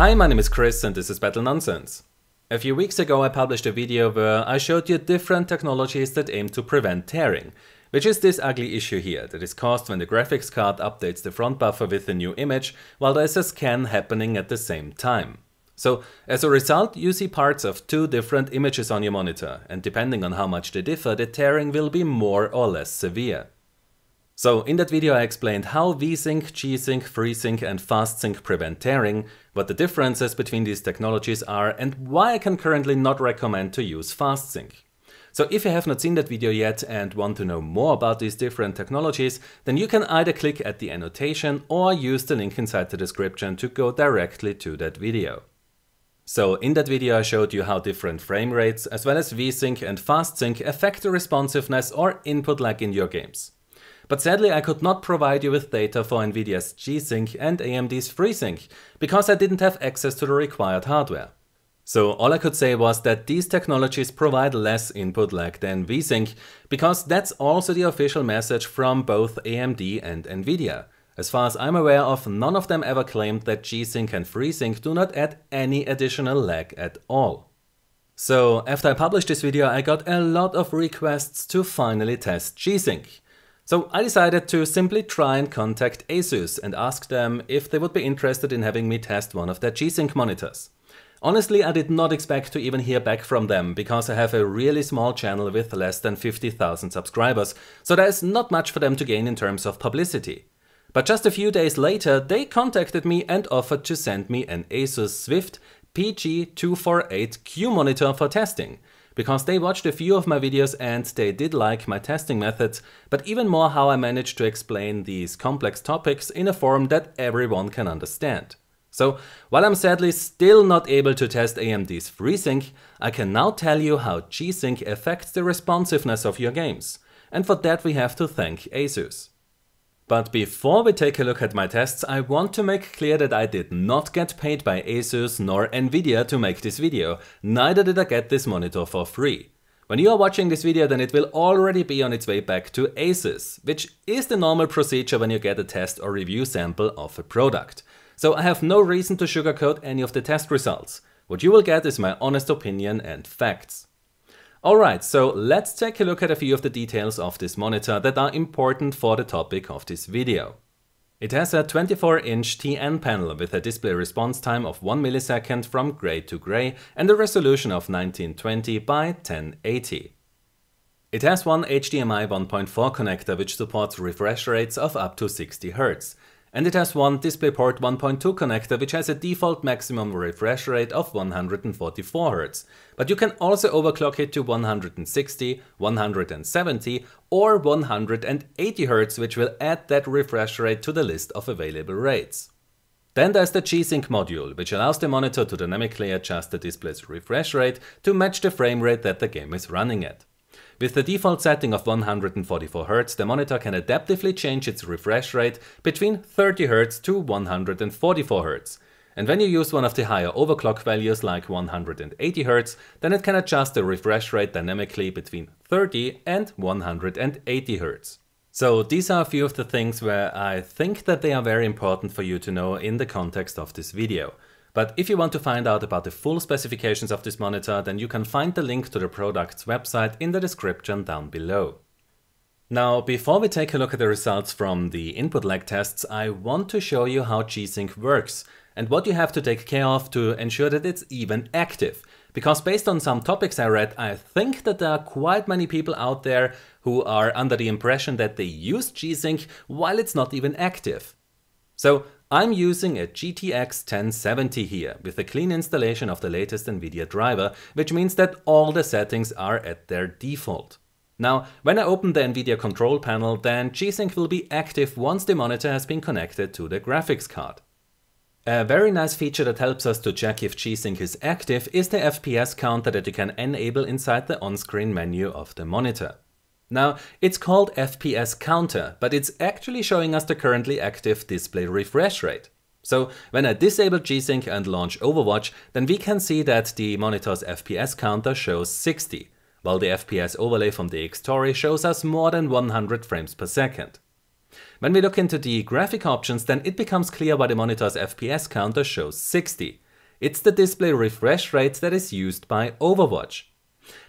Hi, my name is Chris and this is Battle Nonsense. A few weeks ago I published a video where I showed you different technologies that aim to prevent tearing, which is this ugly issue here that is caused when the graphics card updates the front buffer with a new image while there is a scan happening at the same time. So as a result you see parts of two different images on your monitor, and depending on how much they differ, the tearing will be more or less severe. So in that video I explained how V-Sync, G-Sync, FreeSync and FastSync prevent tearing, what the differences between these technologies are, and why I can currently not recommend to use FastSync. So if you have not seen that video yet and want to know more about these different technologies, then you can either click at the annotation or use the link inside the description to go directly to that video. So in that video I showed you how different frame rates as well as V-Sync and FastSync affect the responsiveness or input lag in your games. But sadly I could not provide you with data for Nvidia's G-Sync and AMD's FreeSync because I didn't have access to the required hardware. So all I could say was that these technologies provide less input lag than V-Sync, because that's also the official message from both AMD and Nvidia. As far as I'm aware of, none of them ever claimed that G-Sync and FreeSync do not add any additional lag at all. So after I published this video I got a lot of requests to finally test G-Sync. So I decided to simply try and contact ASUS and ask them if they would be interested in having me test one of their G-Sync monitors. Honestly, I did not expect to even hear back from them because I have a really small channel with less than 50,000 subscribers, so there is not much for them to gain in terms of publicity. But just a few days later they contacted me and offered to send me an ASUS Swift PG248Q monitor for testing, because they watched a few of my videos and they did like my testing methods, but even more how I managed to explain these complex topics in a form that everyone can understand. So while I'm sadly still not able to test AMD's FreeSync, I can now tell you how G-Sync affects the responsiveness of your games, and for that we have to thank ASUS. But before we take a look at my tests, I want to make clear that I did not get paid by ASUS nor Nvidia to make this video, neither did I get this monitor for free. When you are watching this video then it will already be on its way back to ASUS, which is the normal procedure when you get a test or review sample of a product. So I have no reason to sugarcoat any of the test results. What you will get is my honest opinion and facts. Alright, so let's take a look at a few of the details of this monitor that are important for the topic of this video. It has a 24-inch TN panel with a display response time of 1 millisecond from gray to gray and a resolution of 1920 by 1080. It has one HDMI 1.4 connector which supports refresh rates of up to 60 Hz. And it has one DisplayPort 1.2 connector which has a default maximum refresh rate of 144 Hz, but you can also overclock it to 160, 170 or 180 Hz, which will add that refresh rate to the list of available rates. Then there's the G-Sync module, which allows the monitor to dynamically adjust the display's refresh rate to match the frame rate that the game is running at. With the default setting of 144 Hz, the monitor can adaptively change its refresh rate between 30 Hz to 144 Hz. And when you use one of the higher overclock values like 180 Hz, then it can adjust the refresh rate dynamically between 30 and 180 Hz. So these are a few of the things where I think that they are very important for you to know in the context of this video. But if you want to find out about the full specifications of this monitor, then you can find the link to the product's website in the description down below. Now, before we take a look at the results from the input lag tests, I want to show you how G-Sync works and what you have to take care of to ensure that it's even active. Because based on some topics I read, I think that there are quite many people out there who are under the impression that they use G-Sync while it's not even active. So I'm using a GTX 1070 here with a clean installation of the latest Nvidia driver, which means that all the settings are at their default. Now, when I open the Nvidia control panel, then G-Sync will be active once the monitor has been connected to the graphics card. A very nice feature that helps us to check if G-Sync is active is the FPS counter that you can enable inside the on-screen menu of the monitor. Now, it's called FPS counter, but it's actually showing us the currently active display refresh rate. So when I disable G-Sync and launch Overwatch, then we can see that the monitor's FPS counter shows 60, while the FPS overlay from the X-Story shows us more than 100 frames per second. When we look into the graphic options, then it becomes clear why the monitor's FPS counter shows 60. It's the display refresh rate that is used by Overwatch.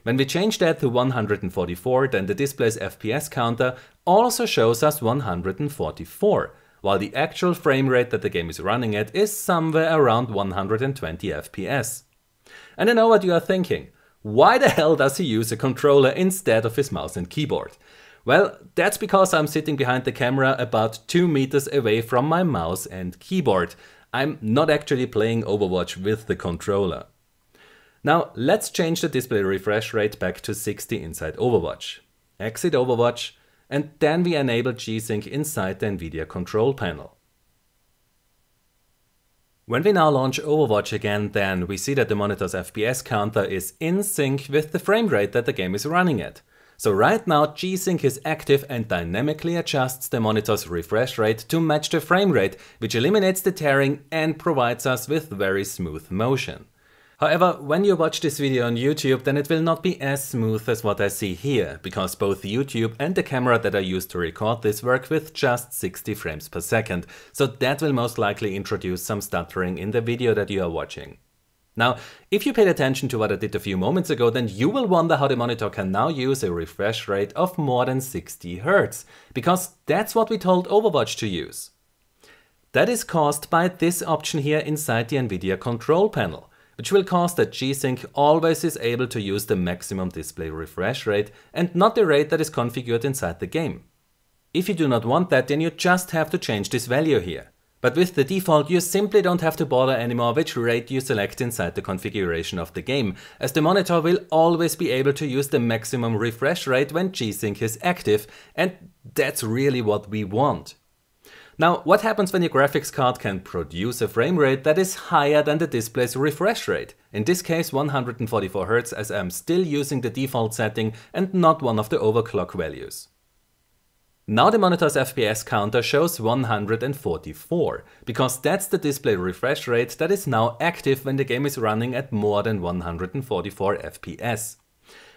When we change that to 144, then the display's FPS counter also shows us 144, while the actual frame rate that the game is running at is somewhere around 120 FPS. And I know what you are thinking. Why the hell does he use a controller instead of his mouse and keyboard? Well, that's because I'm sitting behind the camera about 2 meters away from my mouse and keyboard. I'm not actually playing Overwatch with the controller. Now let's change the display refresh rate back to 60 inside Overwatch. Exit Overwatch, and then we enable G-Sync inside the Nvidia control panel. When we now launch Overwatch again, then we see that the monitor's FPS counter is in sync with the frame rate that the game is running at. So right now G-Sync is active and dynamically adjusts the monitor's refresh rate to match the frame rate, which eliminates the tearing and provides us with very smooth motion. However, when you watch this video on YouTube, then it will not be as smooth as what I see here, because both YouTube and the camera that I used to record this work with just 60 frames per second, so that will most likely introduce some stuttering in the video that you are watching. Now, if you paid attention to what I did a few moments ago, then you will wonder how the monitor can now use a refresh rate of more than 60 Hz, because that's what we told Overwatch to use. That is caused by this option here inside the Nvidia control panel, which will cause that G-Sync always is able to use the maximum display refresh rate and not the rate that is configured inside the game. If you do not want that, then you just have to change this value here. But with the default, you simply don't have to bother anymore which rate you select inside the configuration of the game, as the monitor will always be able to use the maximum refresh rate when G-Sync is active, and that's really what we want. Now, what happens when your graphics card can produce a frame rate that is higher than the display's refresh rate? In this case 144 Hz, as I'm still using the default setting and not one of the overclock values. Now the monitor's FPS counter shows 144, because that's the display refresh rate that is now active when the game is running at more than 144 FPS.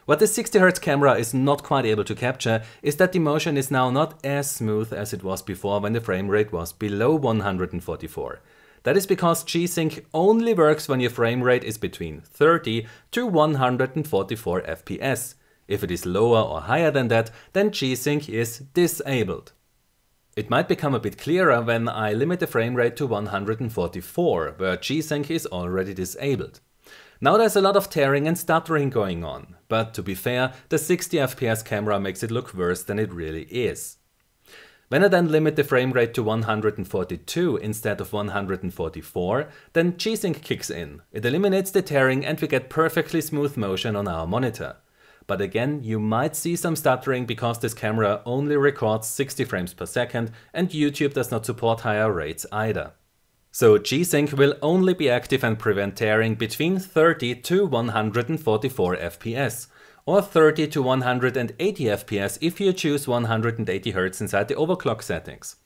What the 60 Hz camera is not quite able to capture is that the motion is now not as smooth as it was before when the frame rate was below 144. That is because G-Sync only works when your frame rate is between 30 to 144 FPS. If it is lower or higher than that, then G-Sync is disabled. It might become a bit clearer when I limit the frame rate to 144, where G-Sync is already disabled. Now there's a lot of tearing and stuttering going on, but to be fair, the 60 FPS camera makes it look worse than it really is. When I then limit the frame rate to 142 instead of 144, then G-Sync kicks in. It eliminates the tearing and we get perfectly smooth motion on our monitor. But again, you might see some stuttering because this camera only records 60 frames per second and YouTube does not support higher rates either. So G-Sync will only be active and prevent tearing between 30 to 144 FPS, or 30 to 180 FPS if you choose 180 Hz inside the overclock settings.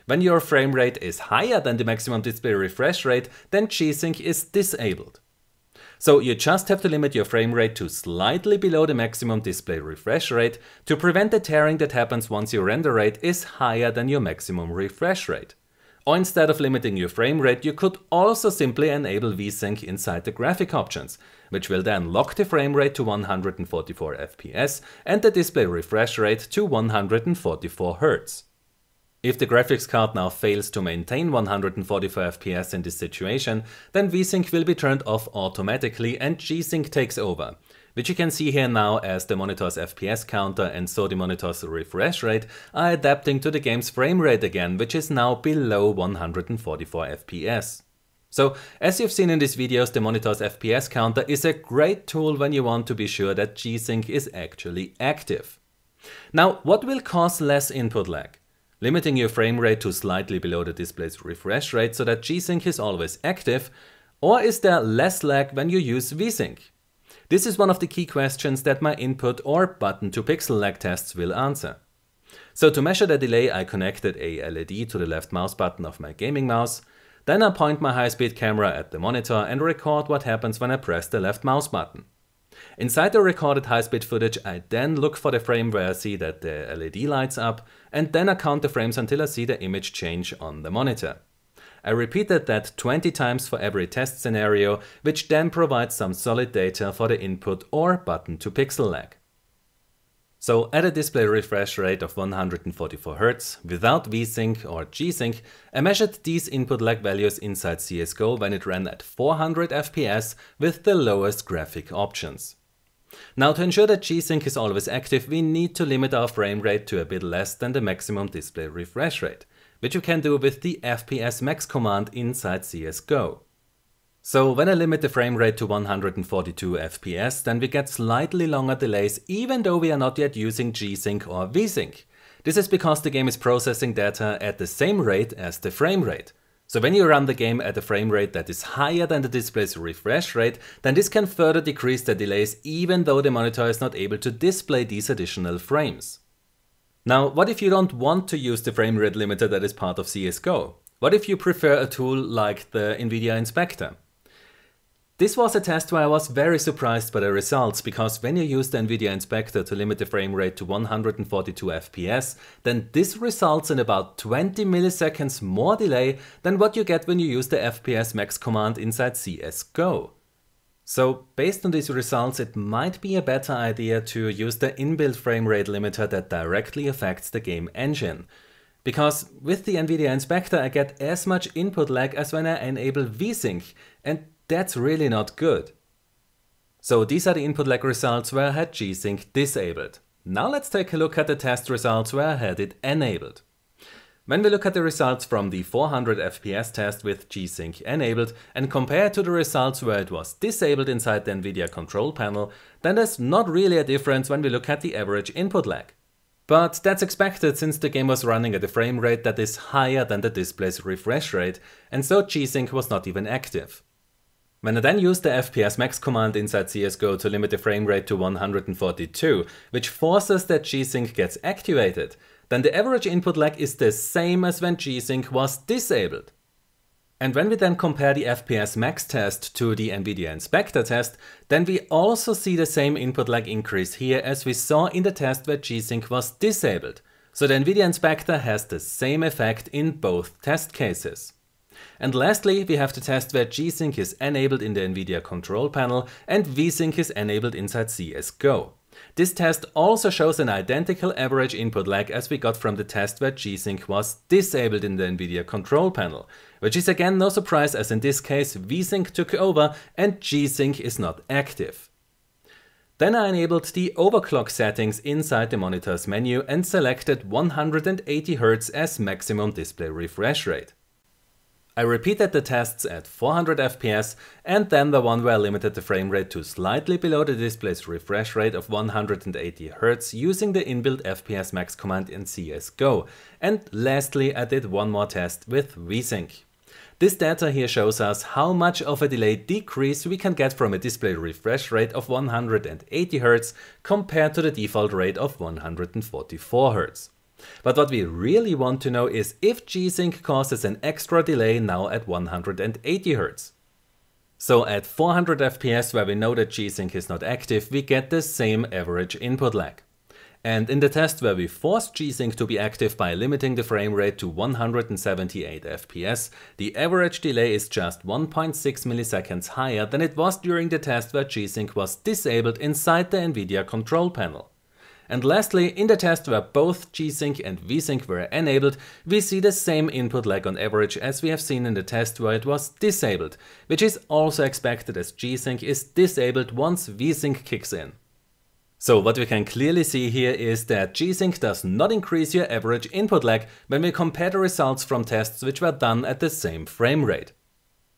When your frame rate is higher than the maximum display refresh rate, then G-Sync is disabled. So you just have to limit your frame rate to slightly below the maximum display refresh rate to prevent the tearing that happens once your render rate is higher than your maximum refresh rate. Or instead of limiting your frame rate, you could also simply enable V-Sync inside the graphic options, which will then lock the frame rate to 144 FPS and the display refresh rate to 144 Hz. If the graphics card now fails to maintain 144 FPS in this situation, then V-Sync will be turned off automatically and G-Sync takes over, which you can see here now as the monitor's FPS counter and so the monitor's refresh rate are adapting to the game's frame rate again, which is now below 144 FPS. So, as you've seen in these videos, the monitor's FPS counter is a great tool when you want to be sure that G-Sync is actually active. Now, what will cause less input lag? Limiting your frame rate to slightly below the display's refresh rate so that G-Sync is always active, or is there less lag when you use V-Sync? This is one of the key questions that my input or button to pixel lag tests will answer. So to measure the delay, I connected a LED to the left mouse button of my gaming mouse, then I point my high-speed camera at the monitor and record what happens when I press the left mouse button. Inside the recorded high-speed footage, I then look for the frame where I see that the LED lights up, and then I count the frames until I see the image change on the monitor. I repeated that 20 times for every test scenario, which then provides some solid data for the input or button to pixel lag. So at a display refresh rate of 144 Hz, without V-Sync or G-Sync, I measured these input lag values inside CSGO when it ran at 400 FPS with the lowest graphic options. Now, to ensure that G-Sync is always active, we need to limit our frame rate to a bit less than the maximum display refresh rate, which you can do with the FPS max command inside CSGO. So when I limit the frame rate to 142 FPS, then we get slightly longer delays even though we are not yet using G-Sync or V-Sync. This is because the game is processing data at the same rate as the frame rate. So when you run the game at a frame rate that is higher than the display's refresh rate, then this can further decrease the delays even though the monitor is not able to display these additional frames. Now, what if you don't want to use the frame rate limiter that is part of CSGO? What if you prefer a tool like the Nvidia Inspector? This was a test where I was very surprised by the results, because when you use the Nvidia Inspector to limit the frame rate to 142 FPS, then this results in about 20 milliseconds more delay than what you get when you use the FPS max command inside CSGO. So based on these results, it might be a better idea to use the inbuilt frame rate limiter that directly affects the game engine. Because with the Nvidia Inspector I get as much input lag as when I enable V-Sync, and that's really not good. So these are the input lag results where I had G-Sync disabled. Now let's take a look at the test results where I had it enabled. When we look at the results from the 400 FPS test with G-Sync enabled and compare it to the results where it was disabled inside the Nvidia control panel, then there's not really a difference when we look at the average input lag. But that's expected since the game was running at a frame rate that is higher than the display's refresh rate, and so G-Sync was not even active. When I then used the FPS max command inside CSGO to limit the frame rate to 142, which forces that G-Sync gets activated, then the average input lag is the same as when G-Sync was disabled. And when we then compare the FPS max test to the Nvidia Inspector test, then we also see the same input lag increase here as we saw in the test where G-Sync was disabled. So the Nvidia Inspector has the same effect in both test cases. And lastly, we have the test where G-Sync is enabled in the Nvidia control panel and V-Sync is enabled inside CSGO. This test also shows an identical average input lag as we got from the test where G-Sync was disabled in the Nvidia control panel, which is again no surprise as in this case V-Sync took over and G-Sync is not active. Then I enabled the overclock settings inside the monitor's menu and selected 180 Hz as maximum display refresh rate. I repeated the tests at 400 FPS and then the one where I limited the frame rate to slightly below the display's refresh rate of 180 Hz using the inbuilt FPS max command in CSGO. And lastly, I did one more test with V-Sync. This data here shows us how much of a delay decrease we can get from a display refresh rate of 180 Hz compared to the default rate of 144 Hz. But what we really want to know is if G-Sync causes an extra delay now at 180 Hz. So at 400 FPS, where we know that G-Sync is not active, we get the same average input lag. And in the test where we forced G-Sync to be active by limiting the frame rate to 178 FPS, the average delay is just 1.6 milliseconds higher than it was during the test where G-Sync was disabled inside the Nvidia control panel. And lastly, in the test where both G-Sync and V-Sync were enabled, we see the same input lag on average as we have seen in the test where it was disabled, which is also expected as G-Sync is disabled once V-Sync kicks in. So what we can clearly see here is that G-Sync does not increase your average input lag when we compare the results from tests which were done at the same frame rate.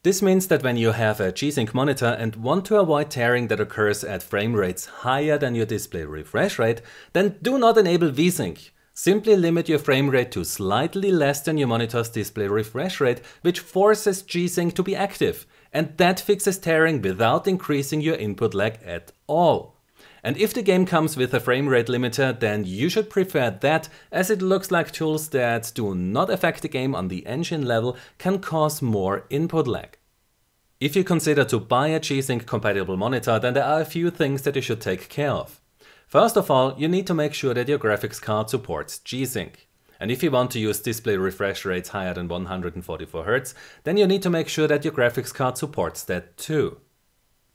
This means that when you have a G-Sync monitor and want to avoid tearing that occurs at frame rates higher than your display refresh rate, then do not enable V-Sync. Simply limit your frame rate to slightly less than your monitor's display refresh rate, which forces G-Sync to be active, and that fixes tearing without increasing your input lag at all. And if the game comes with a frame rate limiter, then you should prefer that, as it looks like tools that do not affect the game on the engine level can cause more input lag. If you consider to buy a G-Sync compatible monitor, then there are a few things that you should take care of. First of all, you need to make sure that your graphics card supports G-Sync. And if you want to use display refresh rates higher than 144 Hz, then you need to make sure that your graphics card supports that too.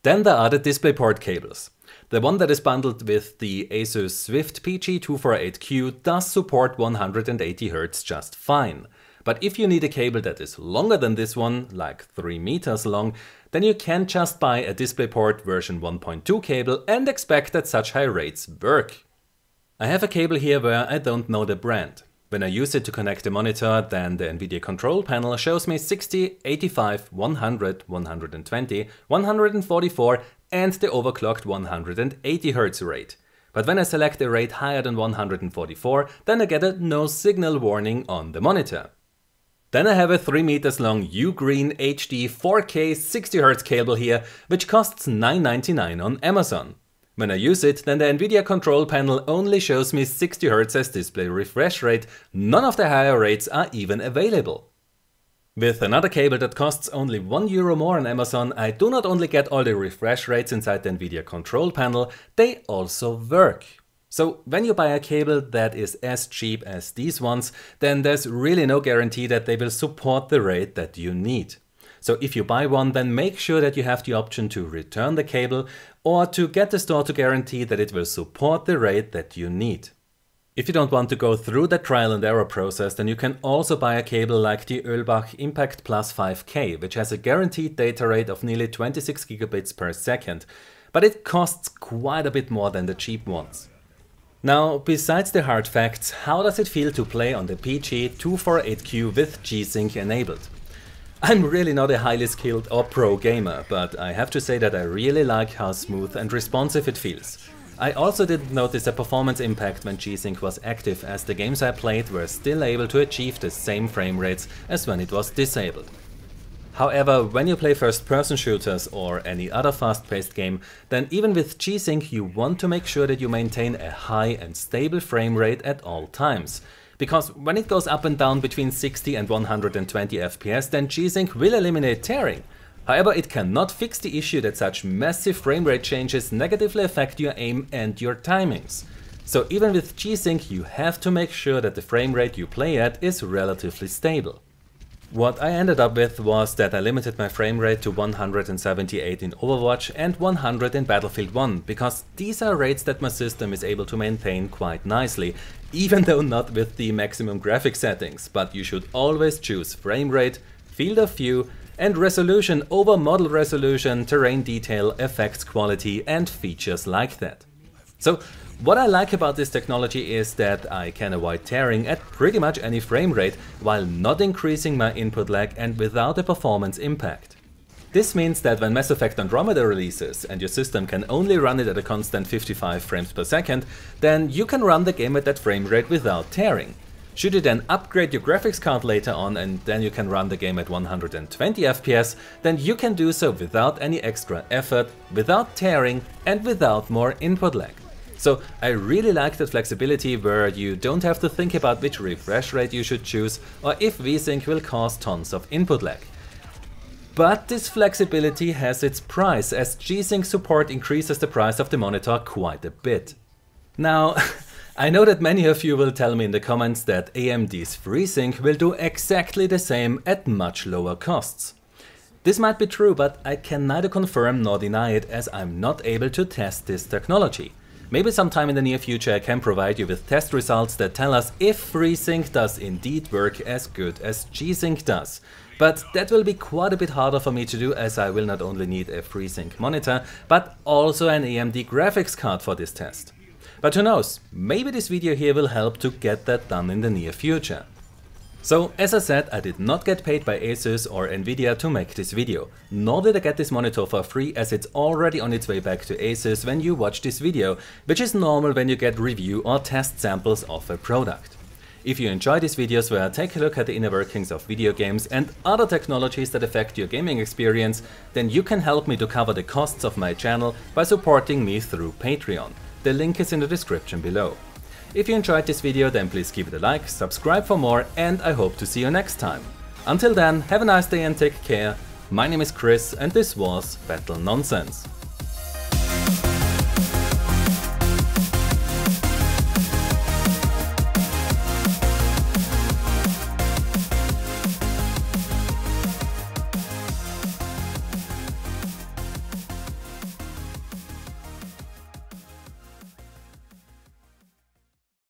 Then there are the DisplayPort cables. The one that is bundled with the ASUS Swift PG248Q does support 180 Hz just fine. But if you need a cable that is longer than this one, like 3 meters long, then you can just buy a DisplayPort version 1.2 cable and expect that such high rates work. I have a cable here where I don't know the brand. When I use it to connect the monitor, then the Nvidia control panel shows me 60, 85, 100, 120, 144 and the overclocked 180 Hz rate. But when I select a rate higher than 144, then I get a no signal warning on the monitor. Then I have a 3 meters long Ugreen HD 4K 60 Hz cable here, which costs $9.99 on Amazon. When I use it, then the Nvidia control panel only shows me 60 Hz as display refresh rate, none of the higher rates are even available. With another cable that costs only €1 more on Amazon, I do not only get all the refresh rates inside the Nvidia control panel, they also work. So when you buy a cable that is as cheap as these ones, then there's really no guarantee that they will support the rate that you need. So if you buy one, then make sure that you have the option to return the cable or to get the store to guarantee that it will support the rate that you need. If you don't want to go through the trial and error process, then you can also buy a cable like the Ölbach Impact Plus 5K, which has a guaranteed data rate of nearly 26 gigabits per second, but it costs quite a bit more than the cheap ones. Now, besides the hard facts, how does it feel to play on the PG248Q with G-Sync enabled? I'm really not a highly skilled or pro gamer, but I have to say that I really like how smooth and responsive it feels. I also didn't notice a performance impact when G-Sync was active, as the games I played were still able to achieve the same frame rates as when it was disabled. However, when you play first-person shooters or any other fast-paced game, then even with G-Sync you want to make sure that you maintain a high and stable frame rate at all times. Because when it goes up and down between 60 and 120 FPS, then G-Sync will eliminate tearing. However, it cannot fix the issue that such massive frame rate changes negatively affect your aim and your timings. So even with G-Sync you have to make sure that the frame rate you play at is relatively stable. What I ended up with was that I limited my frame rate to 178 in Overwatch and 100 in Battlefield 1, because these are rates that my system is able to maintain quite nicely, even though not with the maximum graphic settings, but you should always choose frame rate, field of view, and resolution over model resolution, terrain detail, effects quality and features like that. So what I like about this technology is that I can avoid tearing at pretty much any frame rate while not increasing my input lag and without a performance impact. This means that when Mass Effect Andromeda releases and your system can only run it at a constant 55 frames per second, then you can run the game at that frame rate without tearing. Should you then upgrade your graphics card later on and then you can run the game at 120 FPS, then you can do so without any extra effort, without tearing and without more input lag. So I really like that flexibility where you don't have to think about which refresh rate you should choose or if VSync will cause tons of input lag. But this flexibility has its price, as G-Sync support increases the price of the monitor quite a bit. Now, I know that many of you will tell me in the comments that AMD's FreeSync will do exactly the same at much lower costs. This might be true, but I can neither confirm nor deny it, as I'm not able to test this technology. Maybe sometime in the near future I can provide you with test results that tell us if FreeSync does indeed work as good as G-Sync does. But that will be quite a bit harder for me to do, as I will not only need a FreeSync monitor, but also an AMD graphics card for this test. But who knows, maybe this video here will help to get that done in the near future. So, as I said, I did not get paid by ASUS or Nvidia to make this video, nor did I get this monitor for free, as it's already on its way back to ASUS when you watch this video, which is normal when you get review or test samples of a product. If you enjoy these videos where I take a look at the inner workings of video games and other technologies that affect your gaming experience, then you can help me to cover the costs of my channel by supporting me through Patreon. The link is in the description below. If you enjoyed this video, then please give it a like, subscribe for more, and I hope to see you next time. Until then, have a nice day and take care. My name is Chris and this was Battle Nonsense.